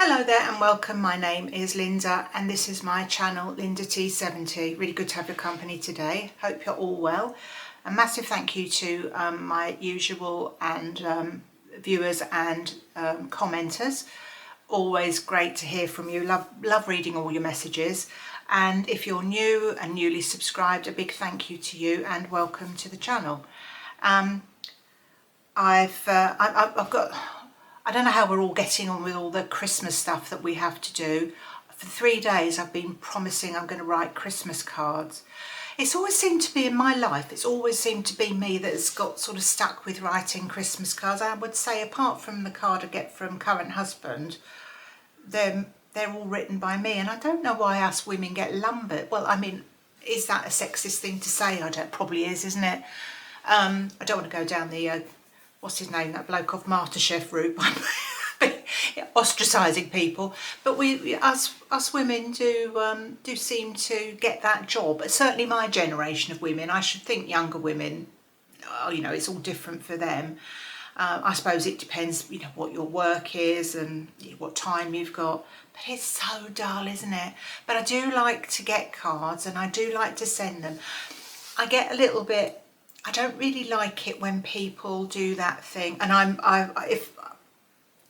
Hello there and welcome. My name is Linda and this is my channel Linda T70. Really good to have your company today. Hope you're all well. A massive thank you to my usual and viewers and commenters. Always great to hear from you. Love reading all your messages. And if you're new and newly subscribed, a big thank you to you and welcome to the channel. I've got, I don't know how we're all getting on with all the Christmas stuff that we have to do. For 3 days I've been promising I'm going to write Christmas cards. It's always seemed to be in my life, it's always seemed to be me that's got sort of stuck with writing Christmas cards. I would say apart from the card I get from current husband, they're all written by me, and I don't know why us women get lumbered. Well, I mean, is that a sexist thing to say? I don't, probably is, isn't it? I don't want to go down the what's his name, that bloke off MasterChef route, ostracising people. But us women do seem to get that job. But certainly my generation of women, I should think younger women, you know, it's all different for them. I suppose it depends, you know, what your work is and what time you've got. But it's so dull, isn't it? But I do like to get cards and I do like to send them. I get a little bit, I don't really like it when people do that thing, and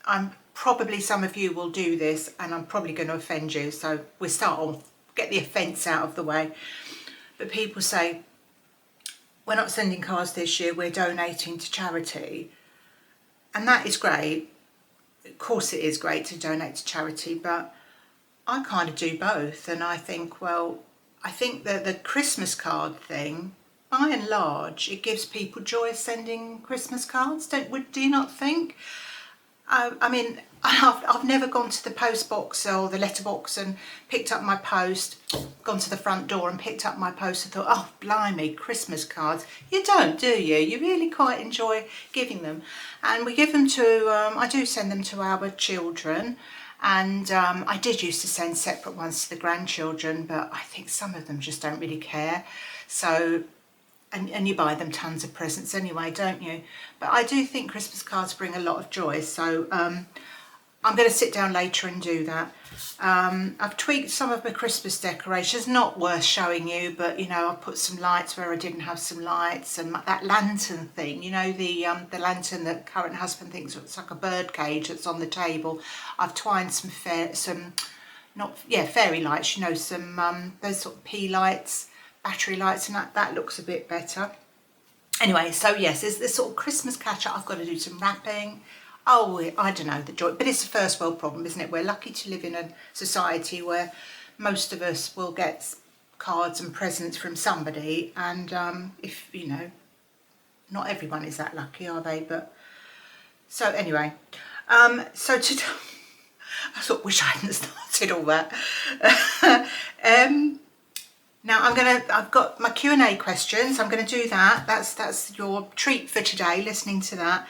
I'm probably, some of you will do this and I'm probably going to offend you, so we'll start on, get the offence out of the way. But people say, we're not sending cards this year, we're donating to charity. And that is great. Of course it is great to donate to charity, but I kind of do both. And I think, well, I think that the Christmas card thing, by and large, it gives people joy sending Christmas cards. Do you not think? I mean, I've never gone to the post box or the letterbox and picked up my post, gone to the front door and picked up my post and thought, oh, blimey, Christmas cards. You don't, do you? You really quite enjoy giving them. And we give them to, I do send them to our children. And I did used to send separate ones to the grandchildren, but I think some of them just don't really care. So, and you buy them tons of presents anyway, don't you? But I do think Christmas cards bring a lot of joy, so I'm going to sit down later and do that. I've tweaked some of my Christmas decorations, not worth showing you, but you know, I've put some lights where I didn't have some lights, and that lantern thing, you know, the lantern that current husband thinks it's like a bird cage that's on the table. I've twined some fairy lights, you know, some those sort of pea lights, battery lights, and that looks a bit better. Anyway, so yes, there's this sort of Christmas catch-up. I've got to do some wrapping. Oh, I don't know, the joy, but it's a first world problem, isn't it? We're lucky to live in a society where most of us will get cards and presents from somebody, and if, you know, not everyone is that lucky, are they? But so anyway, so today, I sort of wish I hadn't started all that. Now I've got my Q&A questions. I'm going to do that. That's your treat for today, listening to that.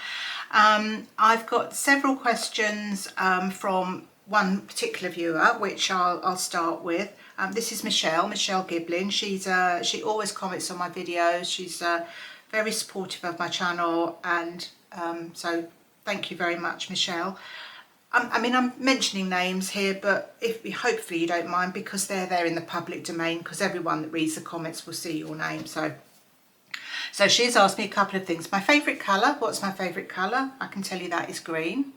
I've got several questions from one particular viewer, which I'll start with. This is Michelle Giblin. She always comments on my videos. She's very supportive of my channel, and so thank you very much, Michelle. I mean, I'm mentioning names here, but hopefully you don't mind, because they're there in the public domain, because everyone that reads the comments will see your name. So she's asked me a couple of things. My favourite colour, what's my favourite colour? I can tell you that is green.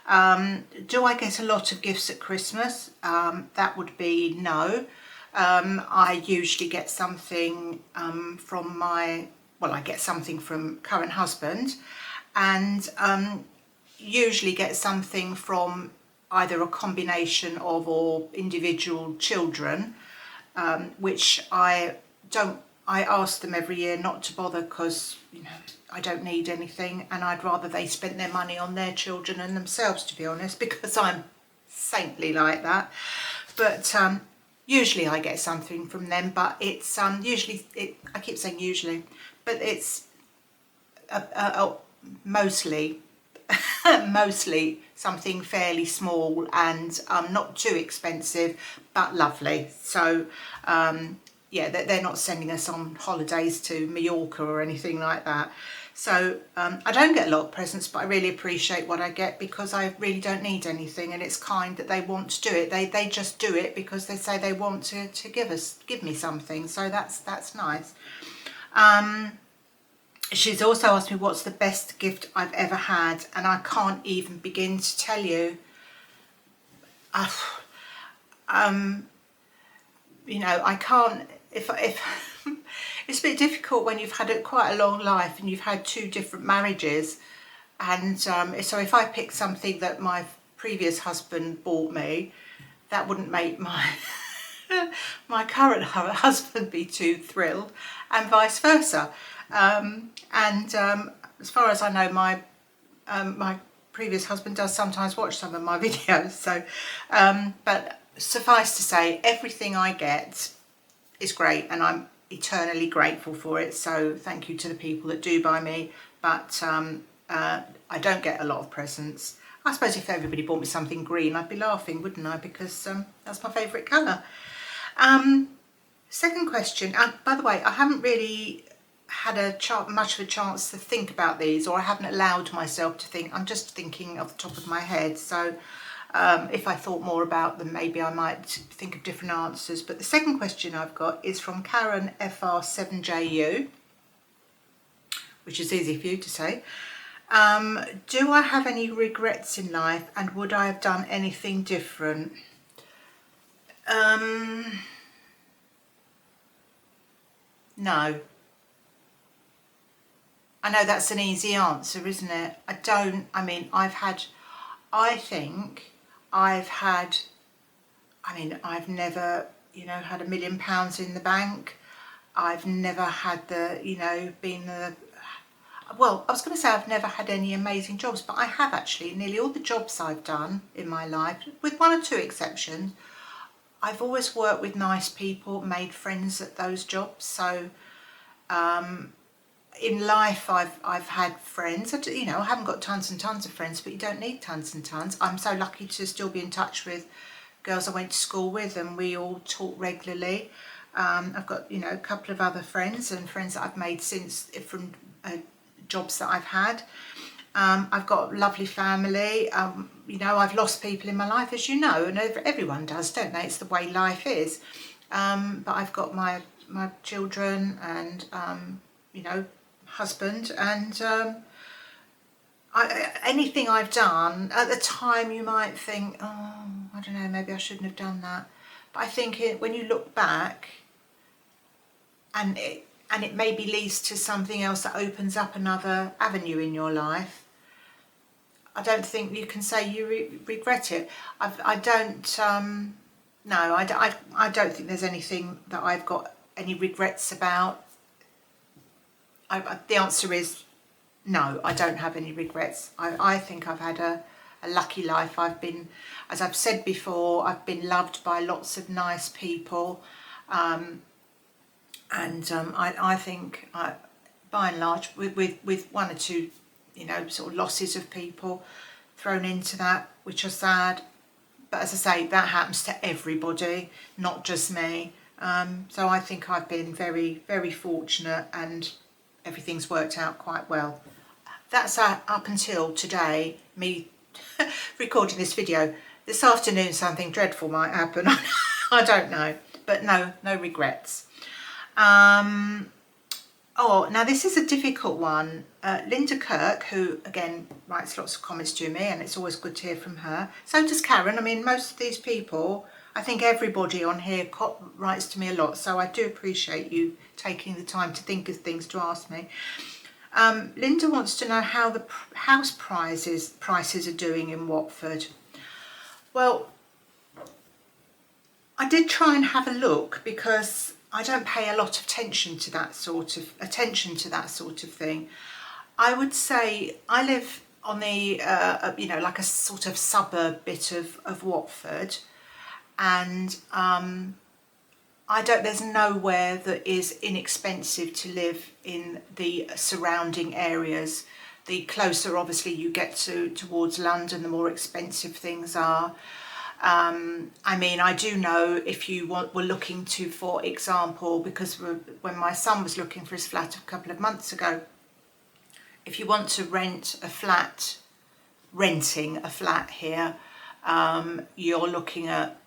Do I get a lot of gifts at Christmas? That would be no. I usually get something from I get something from current husband, and usually get something from either a combination of or individual children, which I ask them every year not to bother, because, you know, I don't need anything, and I'd rather they spent their money on their children and themselves, to be honest, because I'm saintly like that. But usually I get something from them, but it's usually, I keep saying usually, but it's mostly something fairly small and not too expensive, but lovely. So yeah, they're not sending us on holidays to Mallorca or anything like that. So I don't get a lot of presents, but I really appreciate what I get because I really don't need anything, and it's kind that they want to do it. They just do it because they say they want to give me something. So that's nice. She's also asked me what's the best gift I've ever had, and I can't even begin to tell you. You know, I can't, if it's a bit difficult when you've had quite a long life and you've had 2 different marriages, and so if I pick something that my previous husband bought me, that wouldn't make my my current husband be too thrilled, and vice versa. As far as I know, my previous husband does sometimes watch some of my videos, so but suffice to say, everything I get is great and I'm eternally grateful for it. So thank you to the people that do buy me, but I don't get a lot of presents. I suppose if everybody bought me something green, I'd be laughing, wouldn't I? Because that's my favourite colour. Second question, by the way, I haven't really had much of a chance to think about these, or I haven't allowed myself to think. I'm just thinking off the top of my head, so if I thought more about them, maybe I might think of different answers. But the second question I've got is from Karen FR7JU, which is easy for you to say. Do I have any regrets in life, and would I have done anything different? No. I know that's an easy answer, isn't it? I've never, had £1 million in the bank. I've never had well, I was going to say I've never had any amazing jobs, but I have actually. Nearly all the jobs I've done in my life, with 1 or 2 exceptions, I've always worked with nice people, made friends at those jobs. So in life I've had friends. I haven't got tons and tons of friends, but you don't need tons and tons. I'm so lucky to still be in touch with girls I went to school with, and we all talk regularly. I've got a couple of other friends and friends that I've made since from jobs that I've had. I've got a lovely family. I've lost people in my life, as you know, and everyone does, don't they? It's the way life is. But I've got my children and husband, and anything I've done at the time, you might think, oh, I don't know, maybe I shouldn't have done that. But I think when you look back, and it maybe leads to something else that opens up another avenue in your life, I don't think you can say you regret it. I don't think there's anything that I've got any regrets about. The answer is no, I don't have any regrets. I think I've had a lucky life. I've been, as I've said before, I've been loved by lots of nice people. I think, by and large, with 1 or 2, sort of losses of people thrown into that, which are sad. But as I say, that happens to everybody, not just me. So I think I've been very, very fortunate, and everything's worked out quite well. That's up until today, me recording this video. This afternoon something dreadful might happen. I don't know, but no regrets. Now this is a difficult one. Linda Kirk, who again writes lots of comments to me, and it's always good to hear from her. So does Karen. I mean, most of these people, I think everybody on here writes to me a lot, so I do appreciate you taking the time to think of things to ask me. Linda wants to know how the house prices are doing in Watford. Well, I did try and have a look, because I don't pay a lot of attention to that sort of thing. I would say I live on the like a sort of suburb bit of Watford, and there's nowhere that is inexpensive to live in the surrounding areas. The closer obviously you get towards London, the more expensive things are. I do know, if you were looking to, for example, because when my son was looking for his flat a couple of months ago, if you want to rent a flat, renting a flat here, you're looking at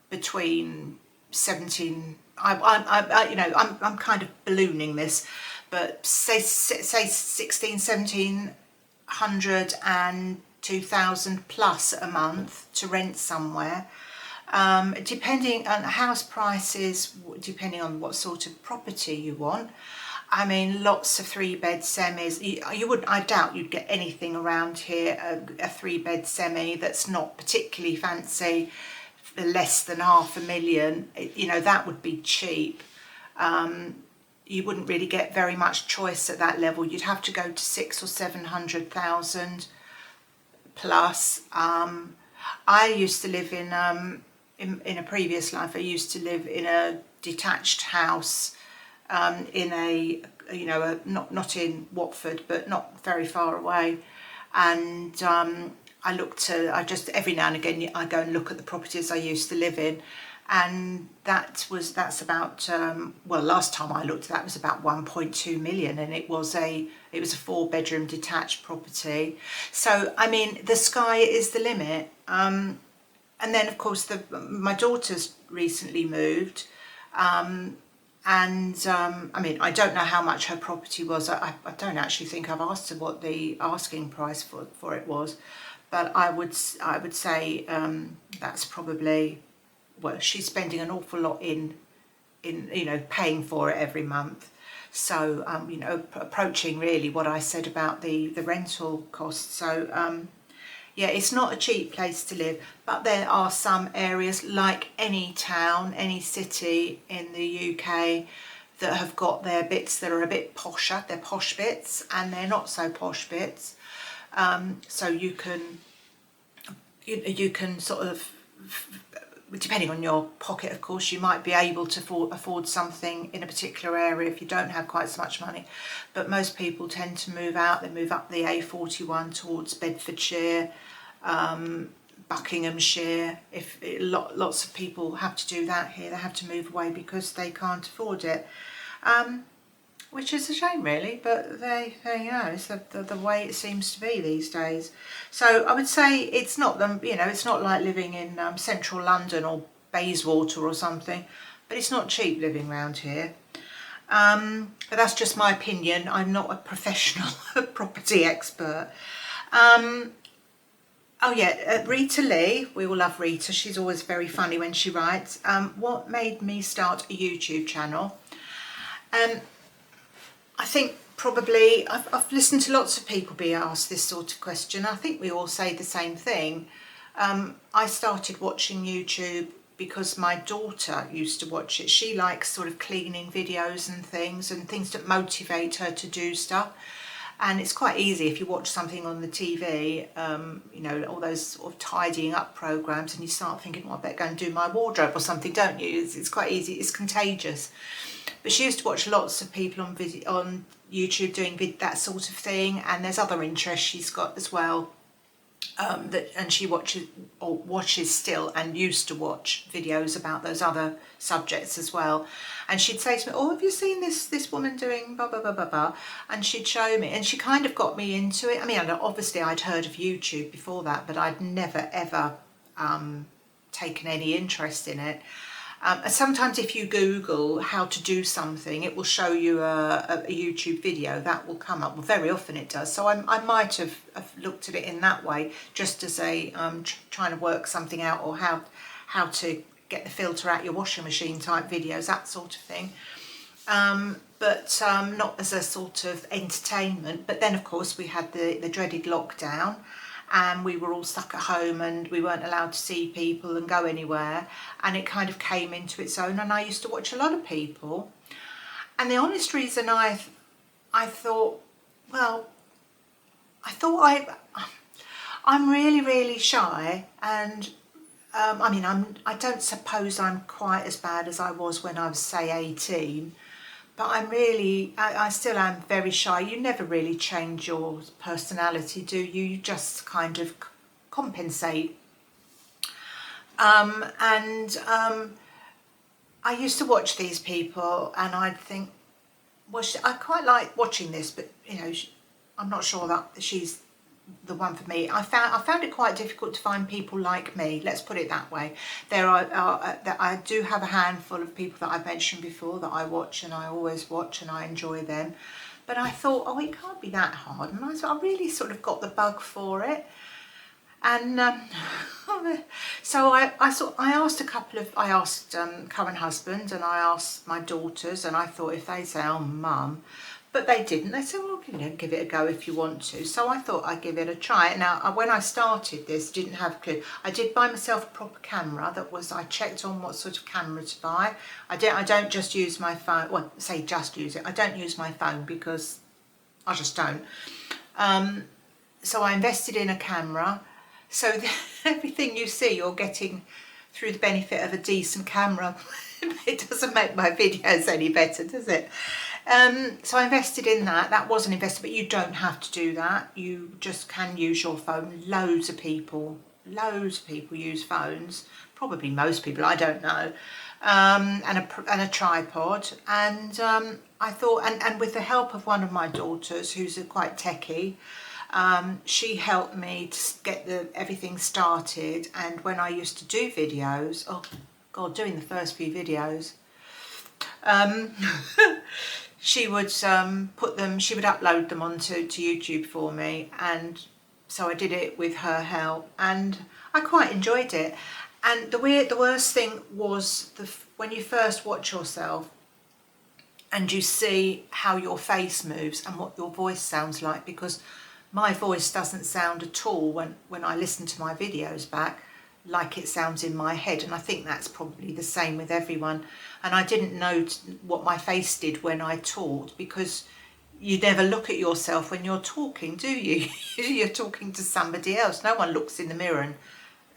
between 17. I'm kind of ballooning this, but say 16, 1700 and 2000 plus a month to rent somewhere. Depending on house prices, depending on what sort of property you want. I mean, lots of 3-bed semis. I doubt you'd get anything around here, a 3-bed semi that's not particularly fancy, less than $500,000. That would be cheap. You wouldn't really get very much choice at that level. You'd have to go to 600,000 or 700,000 plus. I used to live in a previous life. I used to live in a detached house. In not in Watford, but not very far away, and I just every now and again I go and look at the properties I used to live in, and that's about last time I looked, that was about 1.2 million, and it was a 4-bedroom detached property. So I mean, the sky is the limit. And then of course my daughter's recently moved. I mean, I don't know how much her property was. I don't actually think I've asked her what the asking price for it was, but I would say that's probably, well, she's spending an awful lot in paying for it every month. So approaching really what I said about the rental costs. So yeah, it's not a cheap place to live, but there are some areas, like any town, any city in the UK, that have got their bits that are a bit posher. They're posh bits, and they're not so posh bits. So you can sort of, depending on your pocket, of course, you might be able to afford something in a particular area if you don't have quite so much money. But most people tend to move out. They move up the A41 towards Bedfordshire, Buckinghamshire. Lots of people have to do that here. They have to move away because they can't afford it, which is a shame really, but it's the way it seems to be these days. So I would say it's not it's not like living in central London or Bayswater or something, but it's not cheap living around here. But that's just my opinion. I'm not a professional property expert. Oh yeah, Rita Lee, we all love Rita. She's always very funny when she writes. What made me start a YouTube channel? I think probably, I've listened to lots of people be asked this sort of question. I think we all say the same thing. I started watching YouTube because my daughter used to watch it. She likes sort of cleaning videos and things that motivate her to do stuff. And it's quite easy if you watch something on the TV, all those sort of tidying up programs, and you start thinking, well, I better go and do my wardrobe or something, don't you? It's quite easy. It's contagious. But she used to watch lots of people on YouTube doing that sort of thing, and there's other interests she's got as well. And she watches still, and used to watch videos about those other subjects as well. And she'd say to me, oh, have you seen this woman doing blah, blah, blah, blah, blah? And she'd show me, and she kind of got me into it. I mean, obviously I'd heard of YouTube before that, but I'd never, ever taken any interest in it. Sometimes if you Google how to do something, it will show you a YouTube video that will come up. Well, very often it does. So I might have looked at it in that way, just as a trying to work something out, or how to get the filter out your washing machine type videos, that sort of thing. But not as a sort of entertainment. But then, of course, we had the dreaded lockdown, and we were all stuck at home, and we weren't allowed to see people and go anywhere, and it kind of came into its own. And I used to watch a lot of people, and the honest reason I'm really, really shy, and I don't suppose I'm quite as bad as I was when I was, say, 18. But I still am very shy. You never really change your personality, do you? You just kind of compensate. I used to watch these people, and I'd think, well, I quite like watching this, but I'm not sure that she's the one for me. I found it quite difficult to find people like me, let's put it that way. There are that I do have a handful of people that I've mentioned before that I watch, and I always watch, and I enjoy them. But I thought, oh, it can't be that hard, and I really sort of got the bug for it. And so I asked current husband, and I asked my daughters, and I thought if they say, oh mum, but they didn't. They said, well, give it a go if you want to. So I thought I'd give it a try. Now, when I started this, didn't have a clue. I did buy myself a proper camera. I checked on what sort of camera to buy. I don't just use my phone. Well, say just use it. I don't use my phone because I just don't. So I invested in a camera. So everything you see, you're getting through the benefit of a decent camera. It doesn't make my videos any better, does it? So I invested in that. That was an investment, but you don't have to do that. You just can use your phone. Loads of people use phones. Probably most people, I don't know. And a tripod. And I thought, and with the help of one of my daughters, who's quite techie, she helped me to get everything started. And when I used to do videos, oh God, doing the first few videos, she would upload them onto YouTube for me, and so I did it with her help, and I quite enjoyed it. And the worst thing was when you first watch yourself and you see how your face moves and what your voice sounds like, because my voice doesn't sound at all when I listen to my videos back like it sounds in my head, and I think that's probably the same with everyone. And I didn't know what my face did when I talked, because you never look at yourself when you're talking, do you? You're talking to somebody else. No one looks in the mirror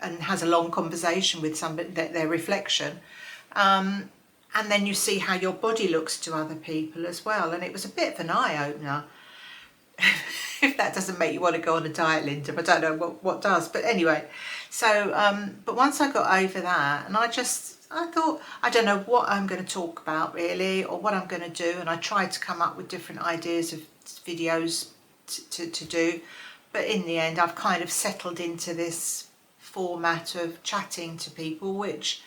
and has a long conversation with somebody, their reflection. And then you see how your body looks to other people as well. And it was a bit of an eye-opener. If that doesn't make you want to go on a diet, Linda, I don't know what does. But anyway, so, but once I got over that, and I thought, I don't know what I'm going to talk about really, or what I'm going to do. And I tried to come up with different ideas of videos to do. But in the end, I've kind of settled into this format of chatting to people, which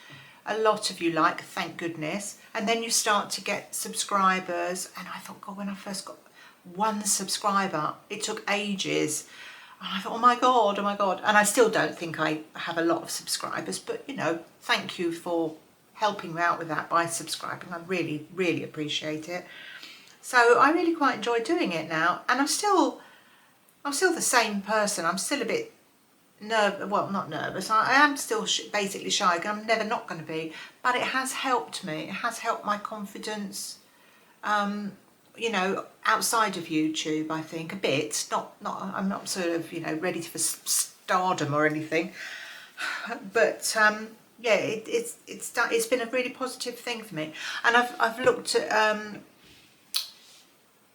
a lot of you like, thank goodness. And then you start to get subscribers. And I thought, God, when I first got one subscriber, it took ages, and I thought, oh my god, and I still don't think I have a lot of subscribers, but you know, thank you for helping me out with that by subscribing. I really appreciate it. So I really quite enjoy doing it now, and I'm still the same person. I'm still a bit not nervous. I am still basically shy, and I'm never not going to be, but it has helped me. It has helped my confidence, you know, outside of YouTube, I think, a bit. I'm not sort of, you know, ready for stardom or anything, but yeah, it's been a really positive thing for me. And I've looked at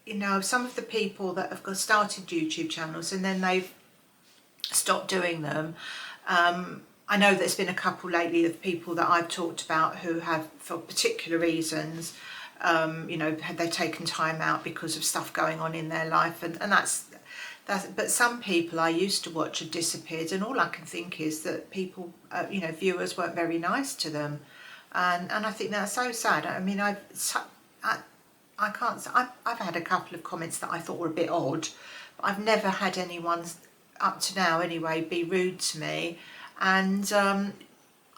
you know, some of the people that have started YouTube channels and then they've stopped doing them. I know there's been a couple lately of people that I've talked about who have, for particular reasons, you know, they've taken time out because of stuff going on in their life, and that's but some people I used to watch have disappeared, and all I can think is that people, you know, viewers weren't very nice to them, and I think that's so sad. I mean, I've had a couple of comments that I thought were a bit odd, but I've never had anyone up to now anyway be rude to me, and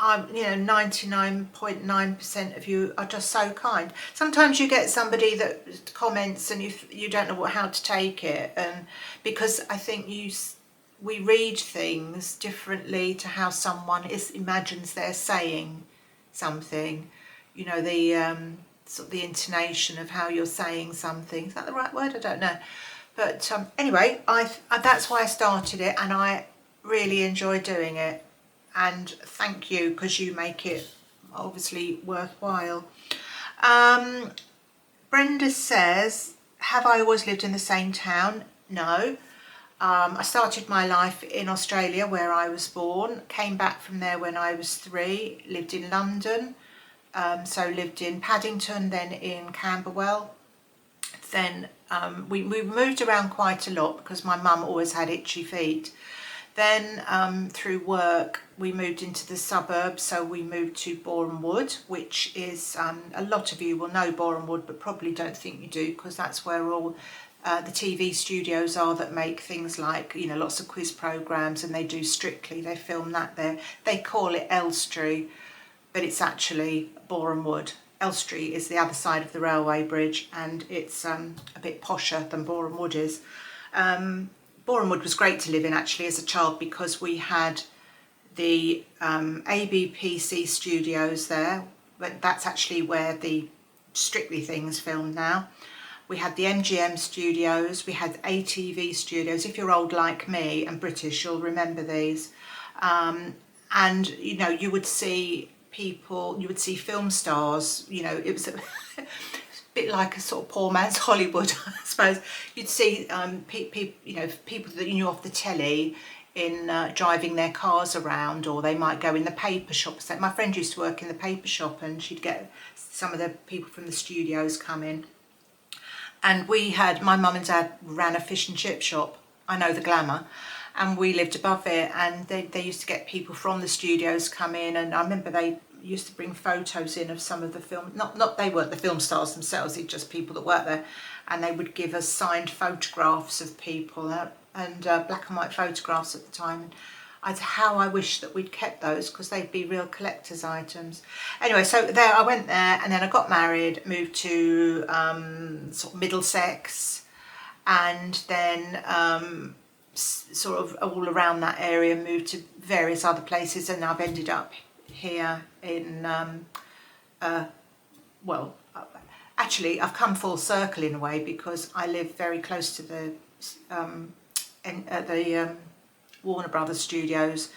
I'm, you know, 99.9% of you are just so kind. Sometimes you get somebody that comments and you don't know how to take it, and because I think we read things differently to how someone imagines they're saying something. You know, the sort of the intonation of how you're saying something. Is that the right word? I don't know. But anyway, that's why I started it, and I really enjoy doing it. And thank you, because you make it obviously worthwhile. Brenda says, have I always lived in the same town? No. I started my life in Australia, where I was born, came back from there when I was 3, lived in London, so lived in Paddington, then in Camberwell, then we moved around quite a lot because my mum always had itchy feet. Then through work we moved into the suburbs, so we moved to Boreham Wood, which is, a lot of you will know Boreham Wood but probably don't think you do, because that's where all the TV studios are that make things like, you know, lots of quiz programmes, and they do Strictly, they film that there. They call it Elstree, but it's actually Boreham Wood. Elstree is the other side of the railway bridge, and it's a bit posher than Boreham Wood is. Boreham Wood was great to live in actually as a child, because we had the ABPC studios there, but that's actually where the Strictly things filmed now. We had the MGM studios, we had ATV studios. If you're old like me and British, you'll remember these. And you know, you would see people, you would see film stars, you know, it was a bit like a sort of poor man's Hollywood, I suppose. You'd see you know, people that you knew off the telly in driving their cars around, or they might go in the paper shop. So my friend used to work in the paper shop, and she'd get some of the people from the studios come in. And we had, my mum and dad ran a fish and chip shop, I know the glamour, and we lived above it, and they used to get people from the studios come in, and I remember they used to bring photos in of some of the film, not they weren't the film stars themselves, it's just people that worked there, and they would give us signed photographs of people, and black and white photographs at the time. How I wish that we'd kept those, because they'd be real collector's items. Anyway, so there I went there, and then I got married, moved to sort of Middlesex, and then sort of all around that area, moved to various other places, and I've ended up here in, well, actually I've come full circle in a way, because I live very close to the Warner Brothers studios.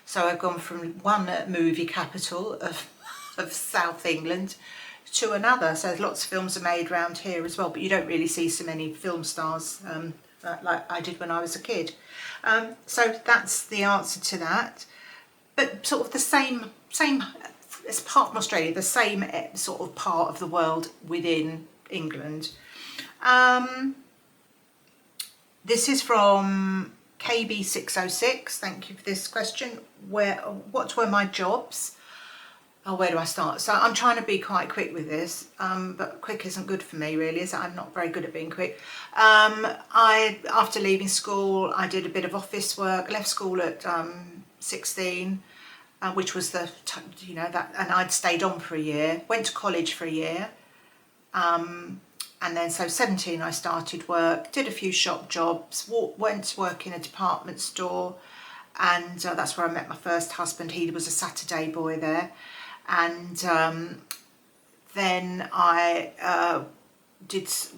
So I've gone from one movie capital of South England to another. So lots of films are made around here as well, but you don't really see so many film stars like I did when I was a kid. So that's the answer to that. But sort of the same as part of Australia, the same sort of part of the world within England. This is from KB606, thank you for this question. What were my jobs? Oh, where do I start? So I'm trying to be quite quick with this, but quick isn't good for me really, is it? I'm not very good at being quick. After leaving school, I did a bit of office work, left school at 16, which was you know, that, and I'd stayed on for a year, went to college for a year, and then so 17 I started work, did a few shop jobs, went to work in a department store, and that's where I met my first husband. He was a Saturday boy there, and then I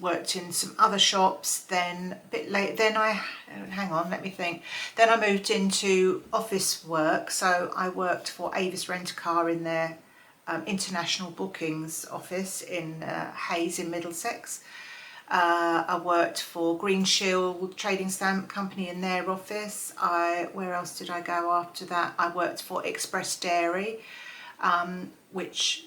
worked in some other shops. Then a bit late, then hang on, let me think. Then I moved into office work, so I worked for Avis Rent-A-Car in their international bookings office in Hayes in Middlesex. I worked for Green Shield Trading Stamp Company in their office. Where else did I go after that? I worked for Express Dairy, which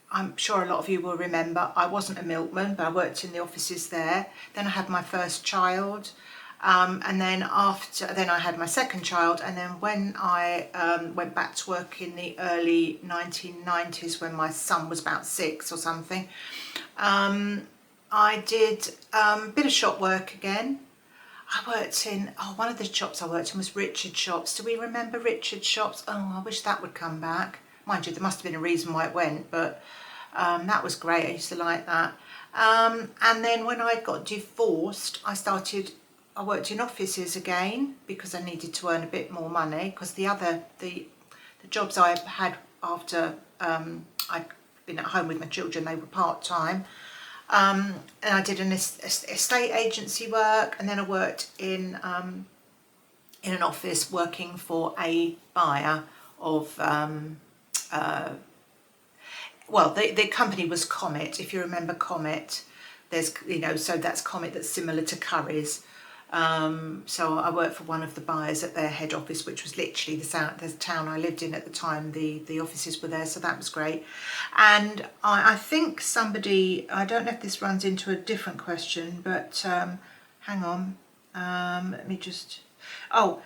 I'm sure a lot of you will remember. I wasn't a milkman, but I worked in the offices there. Then I had my first child, and then I had my second child, and then when I went back to work in the early 1990s, when my son was about 6 or something, I did a bit of shop work again. I worked in, one of the shops I worked in was Richard Shops. Do we remember Richard Shops? Oh, I wish that would come back. Mind you, there must have been a reason why it went, but that was great. I used to like that. And then when I got divorced, I worked in offices again, because I needed to earn a bit more money, because the jobs I had after I'd been at home with my children, they were part-time. And I did an estate agency work, and then I worked in an office working for a buyer of, well, the company was Comet, if you remember Comet. There's, you know, so that's Comet, that's similar to Currys. So I worked for one of the buyers at their head office, which was literally the town I lived in at the time. The offices were there, so that was great. And I think somebody, I don't know if this runs into a different question, but hang on, let me just, oh,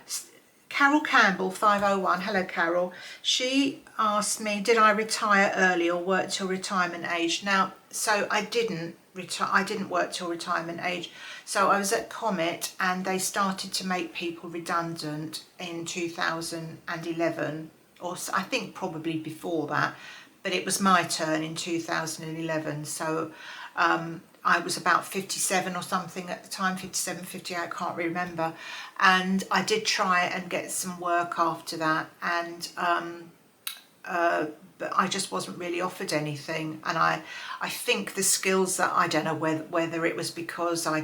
Carol Campbell 501, hello Carol, she asked me, did I retire early or work till retirement age? Now, so I didn't work till retirement age. So I was at Comet and they started to make people redundant in 2011, or I think probably before that, but it was my turn in 2011. So I was about 57 or something at the time, 57, 58, I can't remember. And I did try and get some work after that, and but I just wasn't really offered anything. And I think the skills that, I don't know whether it was because I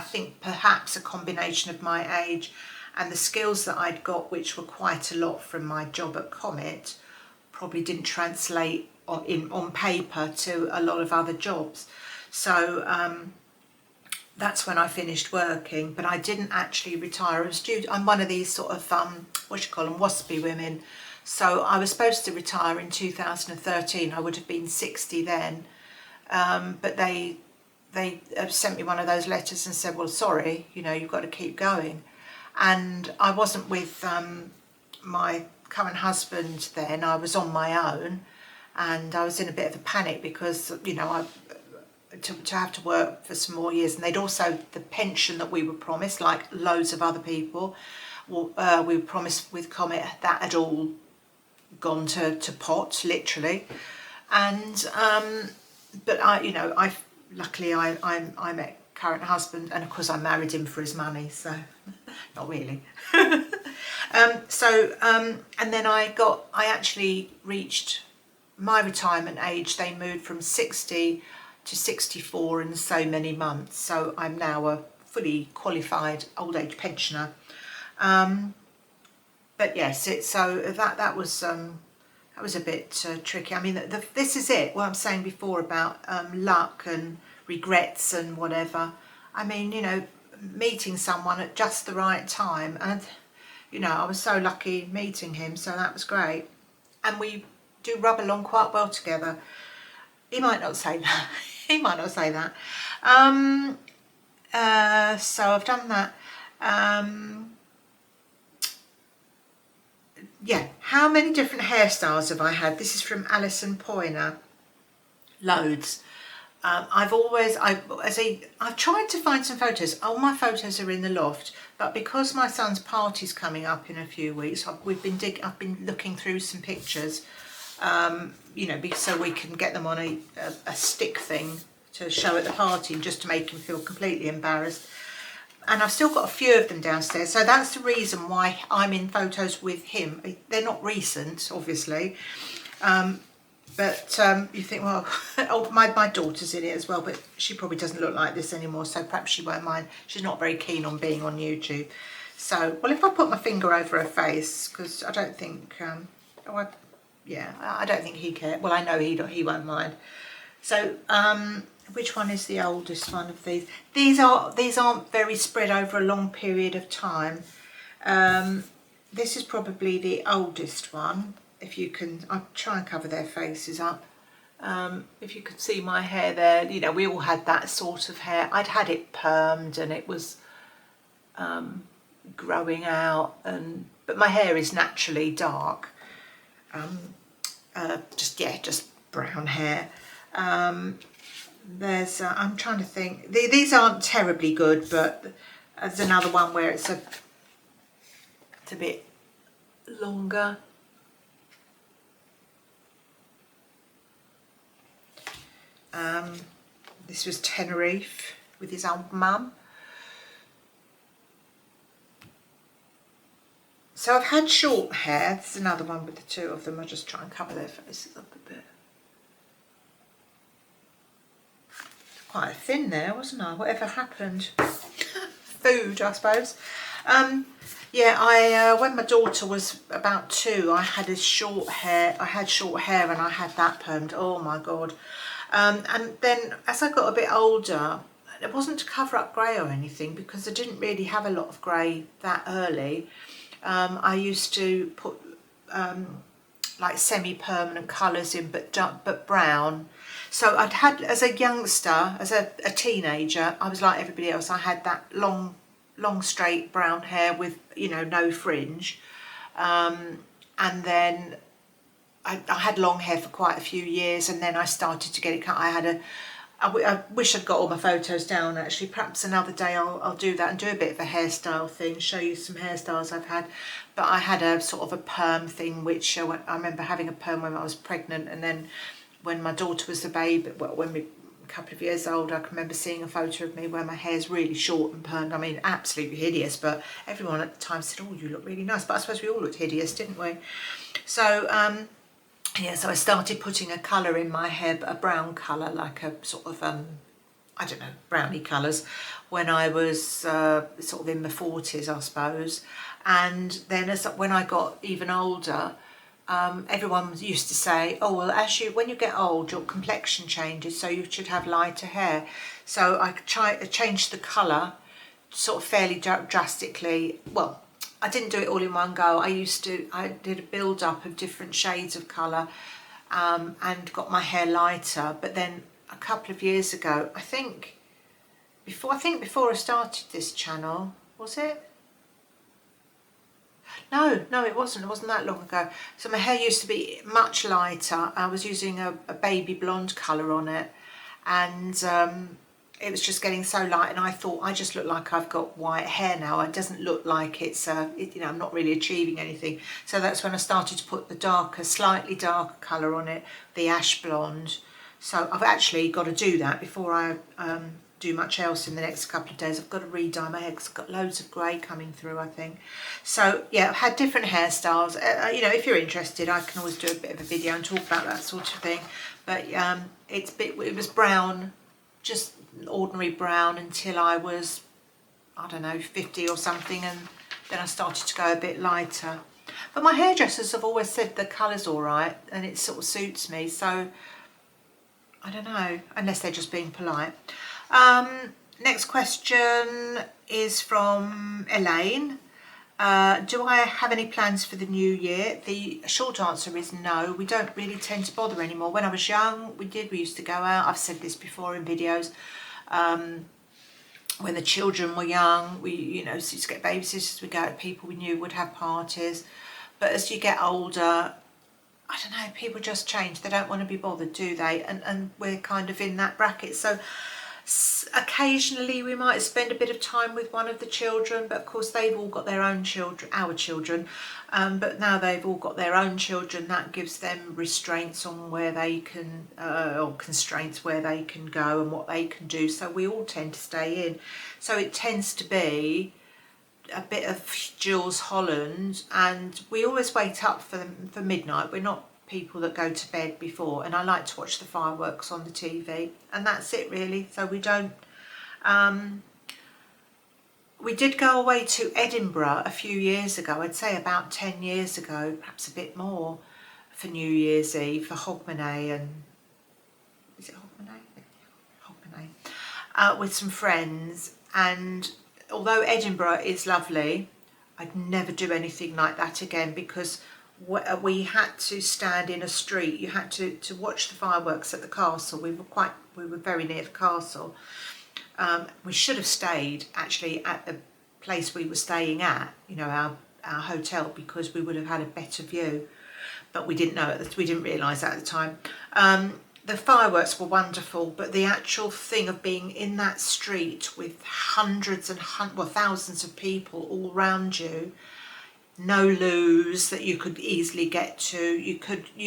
think perhaps a combination of my age and the skills that I'd got, which were quite a lot from my job at Comet, probably didn't translate on paper to a lot of other jobs. So that's when I finished working, but I didn't actually retire. I'm one of these sort of waspy women. So I was supposed to retire in 2013. I would have been 60 then, but they sent me one of those letters and said, well, sorry, you've got to keep going. And I wasn't with my current husband then. I was on my own, and I was in a bit of a panic because to have to work for some more years, and they'd also, the pension that we were promised, like loads of other people, we were promised with Comet, that had all gone to pot, literally. And but I luckily I met current husband, and of course I married him for his money, so not really. And then I actually reached my retirement age. They moved from 60 to 64 in so many months, so I'm now a fully qualified old age pensioner. But yes, that was a bit tricky. I mean, this is it, what I'm saying before about luck and regrets and whatever. I mean, meeting someone at just the right time, and I was so lucky meeting him, so that was great. And we do rub along quite well together. He might not say that. He might not say that. So I've done that. Yeah, how many different hairstyles have I had? This is from Alison Poyner. Loads. I've tried to find some photos. All my photos are in the loft, but because my son's party's coming up in a few weeks, I've been looking through some pictures, so we can get them on a stick thing to show at the party, just to make him feel completely embarrassed. And I've still got a few of them downstairs, so that's the reason why I'm in photos with him. They're not recent, obviously, but you think, well, my daughter's in it as well, but she probably doesn't look like this anymore, so perhaps she won't mind. She's not very keen on being on YouTube. So, well, if I put my finger over her face, because I don't think, I don't think he cares. Well, I know he won't mind. So, which one is the oldest one of these? These aren't very spread over a long period of time. This is probably the oldest one. If you can, I'll try and cover their faces up. If you could see my hair there, we all had that sort of hair. I'd had it permed and it was growing out, but my hair is naturally dark. Just brown hair. I'm trying to think. These aren't terribly good, but there's another one where it's a bit longer. This was Tenerife with his old mum. So I've had short hair. There's another one with the two of them. I'll just try and cover their faces up a bit. Quite thin there, wasn't I? Whatever happened? Food, I suppose. When my daughter was about 2, I had short hair and I had that permed. Oh my God. And then as I got a bit older, it wasn't to cover up grey or anything, because I didn't really have a lot of grey that early. I used to put like semi-permanent colours in, but brown. So I'd had, as a youngster, as a teenager, I was like everybody else. I had that long straight brown hair with, you know, no fringe. And then I had long hair for quite a few years, and then I started to get it cut. I wish I'd got all my photos down actually. Perhaps another day I'll do that and do a bit of a hairstyle thing, show you some hairstyles I've had. But I had a sort of a perm thing, which I remember having a perm when I was pregnant, and then when my daughter was a baby, well, when we a couple of years old, I can remember seeing a photo of me where my hair's really short and permed. I mean, absolutely hideous, but everyone at the time said, oh, you look really nice. But I suppose we all looked hideous, didn't we? So yeah, so I started putting a colour in my hair, a brown colour, like a sort of, I don't know, brownie colours, when I was sort of in my 40s, I suppose. And then when I got even older, everyone used to say, oh, well, when you get old, your complexion changes, so you should have lighter hair. So I changed the colour sort of fairly drastically. Well, I didn't do it all in one go. I did a build up of different shades of colour, and got my hair lighter. But then a couple of years ago, I think before I started this channel, was it? No, it wasn't that long ago. So my hair used to be much lighter. I was using a baby blonde colour on it, and it was just getting so light, and I thought, I just look like I've got white hair now. It doesn't look like it's, you know, I'm not really achieving anything. So that's when I started to put the slightly darker colour on it, the ash blonde. So I've actually got to do that before I do much else in the next couple of days. I've got to re-dye my hair because I've got loads of grey coming through, I think. So yeah, I've had different hairstyles. You know, if you're interested, I can always do a bit of a video and talk about that sort of thing. But it was brown, just ordinary brown, until I was, I don't know, 50 or something, and then I started to go a bit lighter. But my hairdressers have always said the colour's all right and it sort of suits me, so I don't know, unless they're just being polite. Next question is from Elaine. Do I have any plans for the new year? The short answer is no. We don't really tend to bother anymore. When I was young, we used to go out. I've said this before in videos. When the children were young, we, you know, used to get babysitters, we'd go out to people we knew would have parties. But as you get older, I don't know, people just change. They don't want to be bothered, do they? And we're kind of in that bracket. So occasionally we might spend a bit of time with one of the children, but of course they've all got their own children, our children, but now they've all got their own children. That gives them restraints on where they can, or constraints where they can go and what they can do, so we all tend to stay in. So it tends to be a bit of Jules Holland, and we always wait up for midnight. We're not people that go to bed before, and I like to watch the fireworks on the TV, and that's it really. So we don't, we did go away to Edinburgh a few years ago, I'd say about 10 years ago, perhaps a bit more, for New Year's Eve, for Hogmanay, and is it Hogmanay? Hogmanay, with some friends. And although Edinburgh is lovely, I'd never do anything like that again, because we had to stand in a street. You had to watch the fireworks at the castle. We were very near the castle. We should have stayed actually at the place we were staying at, you know, our hotel, because we would have had a better view. But we didn't know it. We didn't realise that at the time. The fireworks were wonderful, but the actual thing of being in that street with hundreds and thousands of people all around you, no loos that you could easily get to. You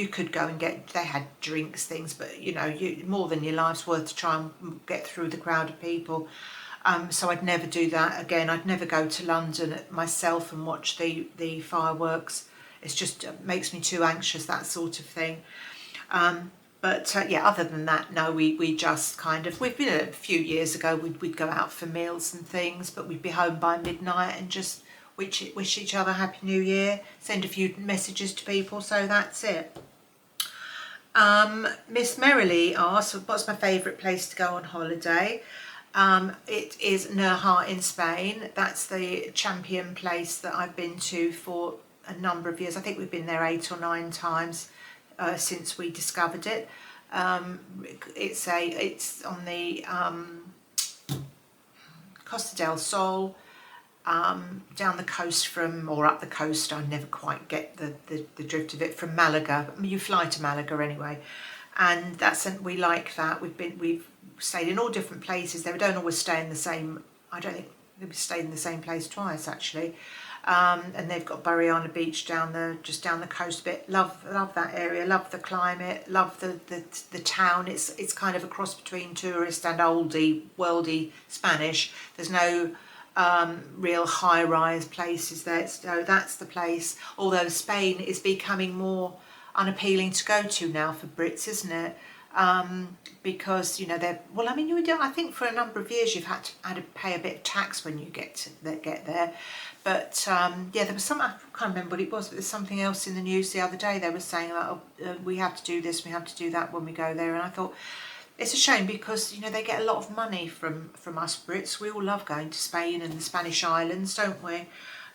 could go and get, they had drinks, things, but you know, more than your life's worth to try and get through the crowd of people. So I'd never do that again. I'd never go to London myself and watch the fireworks. It's just, it makes me too anxious, that sort of thing. But yeah, other than that, no, we just kind of, we've been a few years ago, we'd go out for meals and things, but we'd be home by midnight and just wish each other Happy New Year, send a few messages to people, so that's it. Miss Merrily asks, what's my favourite place to go on holiday? It is Nerja in Spain. That's the champion place that I've been to for a number of years. I think we've been there 8 or 9 times since we discovered it. It's on the Costa del Sol, down the coast or up the coast. I never quite get the drift of it, from Malaga. You fly to Malaga anyway, and we like that. We've stayed in all different places. They don't always stay in the same. I don't think we've stayed in the same place twice actually. And they've got Bariana Beach just down the coast a bit. Love that area. Love the climate. Love the town. It's kind of a cross between tourist and oldie worldy Spanish. There's no real high-rise places there. So that's the place. Although Spain is becoming more unappealing to go to now for Brits, isn't it? Because I think for a number of years you've had to pay a bit of tax when you get there. But yeah, there was I can't remember what it was, but there's something else in the news the other day. They were saying we have to do this, we have to do that when we go there, and I thought it's a shame because they get a lot of money from us Brits. We all love going to Spain and the Spanish islands, don't we?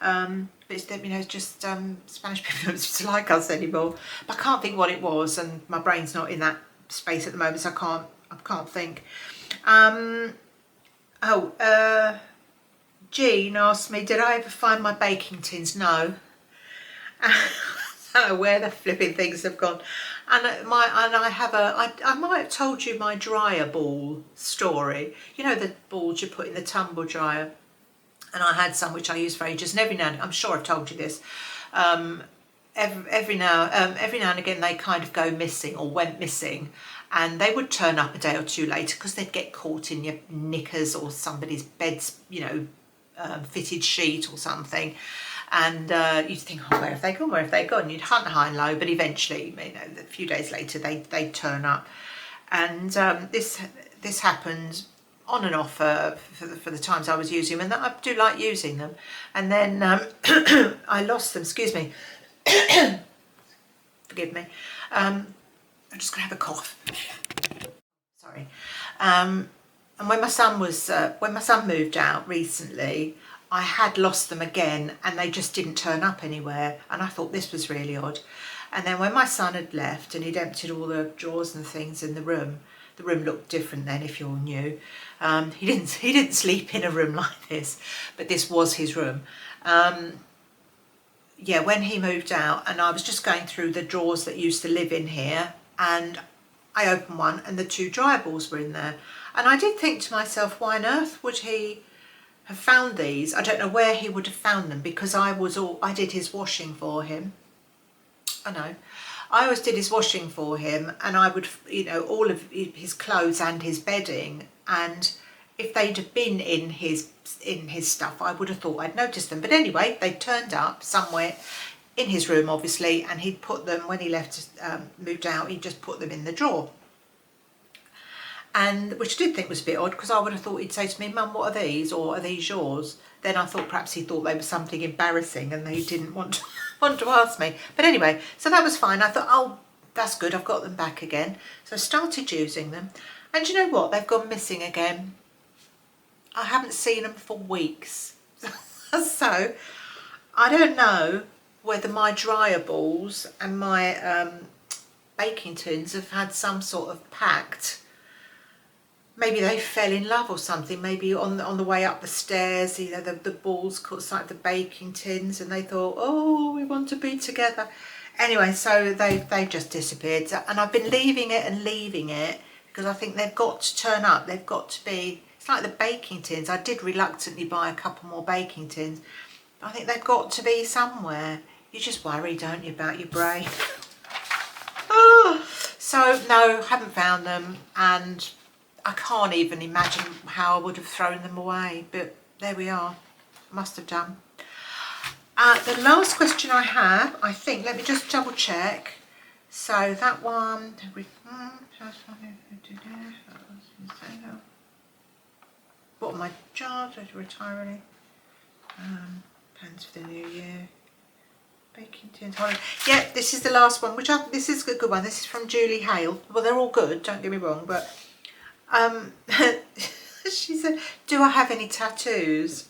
But it's just Spanish people don't like us anymore. But I can't think what it was, and my brain's not in that space at the moment, so I can't think. Jean asked me, did I ever find my baking tins? No. I don't know where the flipping things have gone. And I might have told you my dryer ball story. You know, the balls you put in the tumble dryer. And I had some which I used for ages, and every now and again, I'm sure I've told you this, every now and again they kind of go missing or went missing, and they would turn up a day or two later because they'd get caught in your knickers or somebody's bed's fitted sheet or something, and you'd think, oh, where have they gone? You'd hunt high and low, but eventually, a few days later they'd turn up. And this happened on and off for the times I was using them, and I do like using them. And then I lost them, excuse me, forgive me, I'm just gonna have a cough, sorry. And when my son moved out recently, I had lost them again, and they just didn't turn up anywhere, and I thought this was really odd. And then when my son had left and he'd emptied all the drawers and things in the room looked different then, if you're new. He didn't sleep in a room like this, but this was his room. Yeah, when he moved out, and I was just going through the drawers that used to live in here, and I opened one and the 2 dryer balls were in there. And I did think to myself, why on earth would he have found these? I don't know where he would have found them, because I did his washing for him. I always did his washing for him, and I would, all of his clothes and his bedding, and if they'd have been in his stuff, I would have thought I'd noticed them. But anyway, they turned up somewhere in his room, obviously, and he'd put them, when he left, moved out, he just put them in the drawer. And which I did think was a bit odd, because I would have thought he'd say to me, Mum, what are these, or are these yours? Then I thought perhaps he thought they were something embarrassing and they didn't want to ask me. But anyway, so that was fine. I thought, oh, that's good, I've got them back again. So I started using them, and you know what, they've gone missing again. I haven't seen them for weeks. So I don't know whether my dryer balls and my baking tins have had some sort of pact. Maybe they fell in love or something. Maybe on the way up the stairs, the balls caught sight of the baking tins, and they thought, oh, we want to be together. Anyway, so they've just disappeared, and I've been leaving it because I think they've got to turn up. They've got to be. It's like the baking tins. I did reluctantly buy a couple more baking tins, but I think they've got to be somewhere. You just worry, don't you, about your brain? Oh, so no, haven't found them, and I can't even imagine how I would have thrown them away, but there we are. Must have done. The last question I have, I think, let me just double check. So that one, what are my jobs? I retire early. Plans for the new year. Baking tins. Yeah, this is the last one, this is a good one. This is from Julie Hale. Well, they're all good, don't get me wrong, but She said, do I have any tattoos?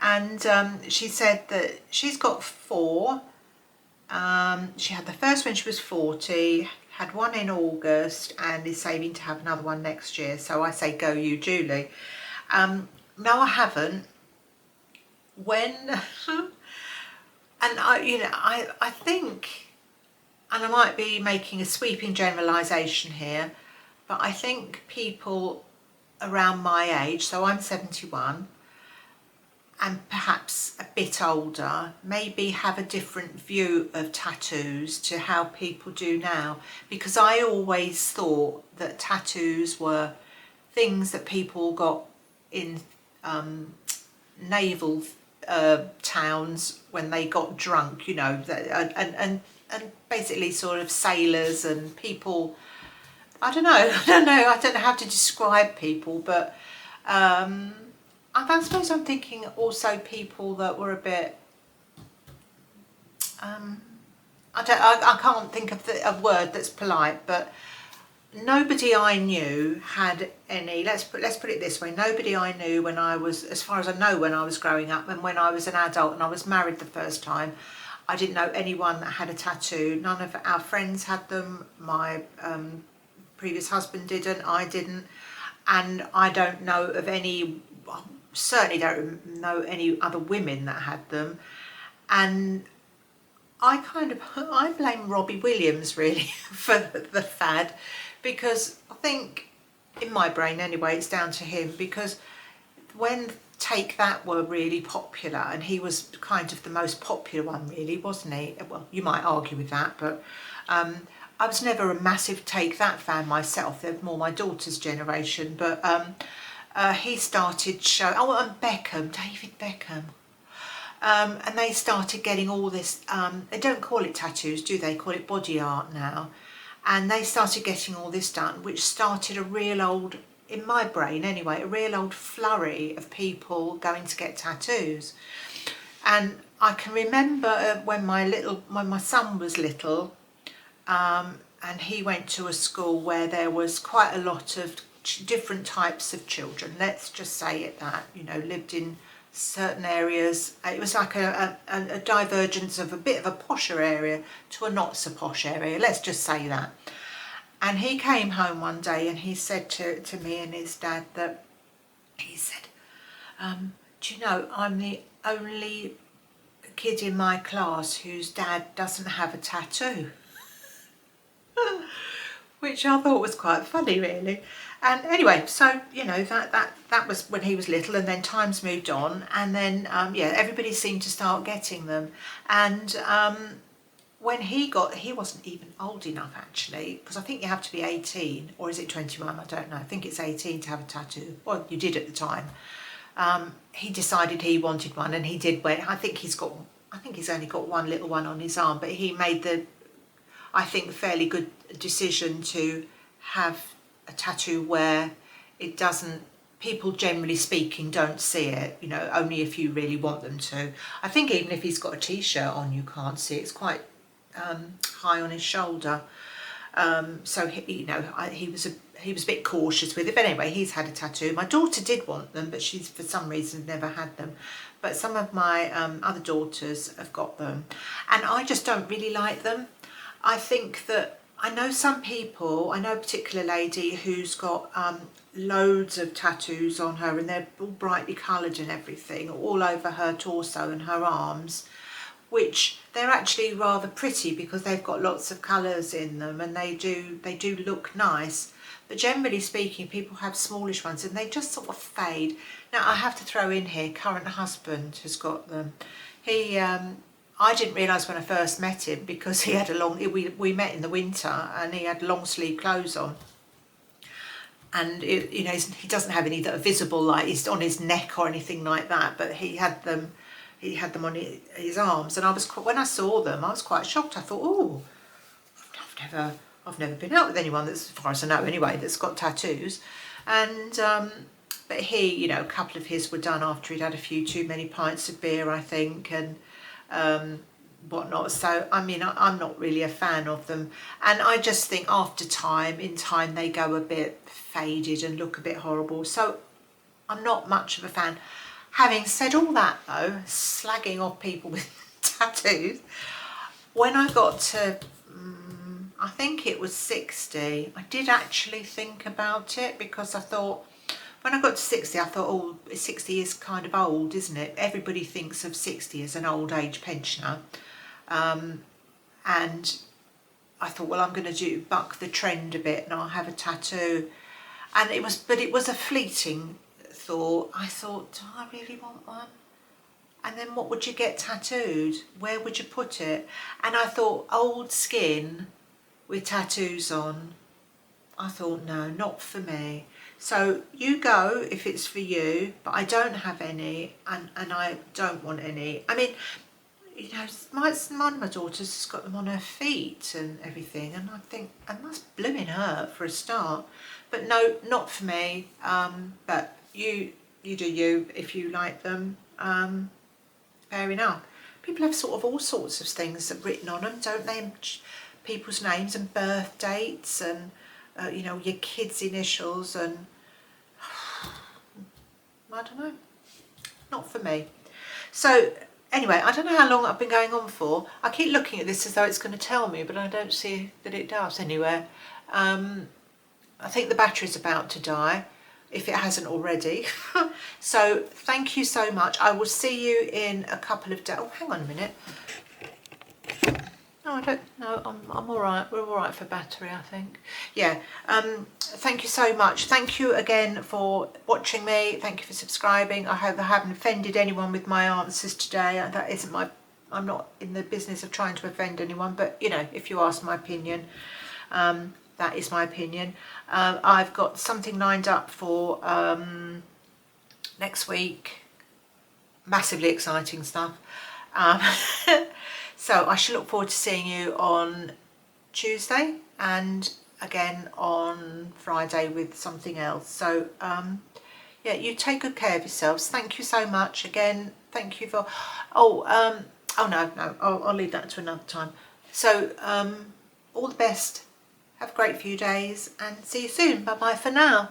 And she said that she's got 4. She had the first when she was 40, had one in August, and is saving to have another one next year. So I say, go you, Julie. No, I haven't. When, and I think, and I might be making a sweeping generalisation here, but I think people around my age, so I'm 71, and perhaps a bit older, maybe have a different view of tattoos to how people do now, because I always thought that tattoos were things that people got in naval towns when they got drunk, and basically sort of sailors and people. I don't know how to describe people, but I suppose I'm thinking also people that were a bit, I can't think of a word that's polite, but nobody I knew had any, let's put it this way, nobody I knew when I was, as far as I know, when I was growing up and when I was an adult and I was married the first time, I didn't know anyone that had a tattoo. None of our friends had them. My previous husband didn't, I didn't, and I don't know of any, certainly don't know any other women that had them. And I blame Robbie Williams really for the fad, because I think, in my brain anyway, it's down to him, because when Take That were really popular, and he was kind of the most popular one really, wasn't he? Well, you might argue with that, but I was never a massive Take That fan myself. They're more my daughter's generation, but he started showing, and David Beckham. And they started getting all this, they don't call it tattoos, do they? Call it body art now. And they started getting all this done, which started a real old, in my brain anyway, a real old flurry of people going to get tattoos. And I can remember when my son was little, and he went to a school where there was quite a lot of different types of children, let's just say it that, lived in certain areas. It was like a divergence of a bit of a posher area to a not so posh area, let's just say that. And he came home one day and he said to me and his dad that, he said, do you know, I'm the only kid in my class whose dad doesn't have a tattoo. Which I thought was quite funny really. And anyway, so that was when he was little, and then times moved on, and then everybody seemed to start getting them. And when he wasn't even old enough actually, because I think you have to be 18, or is it 21? I don't know. I think it's 18 to have a tattoo. Well, you did at the time. He decided he wanted one, and he did. I think he's only got one little one on his arm, but he made the, I think, fairly good decision to have a tattoo where it doesn't, people generally speaking don't see it, only if you really want them to. I think even if he's got a t-shirt on, you can't see it. It's quite high on his shoulder. So he was a bit cautious with it, but anyway, he's had a tattoo. My daughter did want them, but she's for some reason never had them. But some of my other daughters have got them, and I just don't really like them. I think that, I know some people, I know a particular lady who's got loads of tattoos on her, and they're all brightly coloured and everything, all over her torso and her arms, which they're actually rather pretty because they've got lots of colours in them, and they do look nice. But generally speaking, people have smallish ones and they just sort of fade. Now I have to throw in here, current husband has got them. I didn't realise when I first met him, because he had we met in the winter and he had long sleeve clothes on. And he doesn't have any that are visible, like he's on his neck or anything like that, but he had them on his arms. And when I saw them, I was quite shocked. I thought, oh, I've never been out with anyone that's, as far as I know anyway, that's got tattoos. And but he, a couple of his were done after he'd had a few too many pints of beer, I think, and whatnot. So I mean, I'm not really a fan of them, and I just think in time they go a bit faded and look a bit horrible. So I'm not much of a fan. Having said all that though, slagging off people with tattoos, when I got to, I think it was 60, I did actually think about it, because I thought, when I got to 60, I thought, oh, 60 is kind of old, isn't it? Everybody thinks of 60 as an old age pensioner. And I thought, well, I'm going to buck the trend a bit and I'll have a tattoo. And it was a fleeting thought. I thought, do I really want one? And then what would you get tattooed? Where would you put it? And I thought, old skin with tattoos on. I thought, no, not for me. So you go if it's for you, but I don't have any, and I don't want any. I mean, you know, one of my daughters has got them on her feet and everything, and I think I must blooming hurt for a start. But no, not for me. But you do you if you like them. Fair enough. People have sort of all sorts of things written on them, don't they? People's names and birth dates, and you know, your kids' initials, and I don't know, not for me. So anyway, I don't know how long I've been going on for. I keep looking at this as though it's going to tell me, but I don't see that it does anywhere. I think the battery's about to die, if it hasn't already. So thank you so much. I will see you in a couple of days. Oh, hang on a minute. No, I don't know. I'm all right. We're all right for battery, I think. Yeah. Thank you so much. Thank you again for watching me. Thank you for subscribing. I hope I haven't offended anyone with my answers today. That isn't my. I'm not in the business of trying to offend anyone, but you know, if you ask my opinion, that is my opinion. I've got something lined up for next week. Massively exciting stuff. So I shall look forward to seeing you on Tuesday and again on Friday with something else. So yeah, you take good care of yourselves. Thank you so much again. Thank you for oh no, I'll leave that to another time. So all the best. Have a great few days and see you soon. Bye bye for now.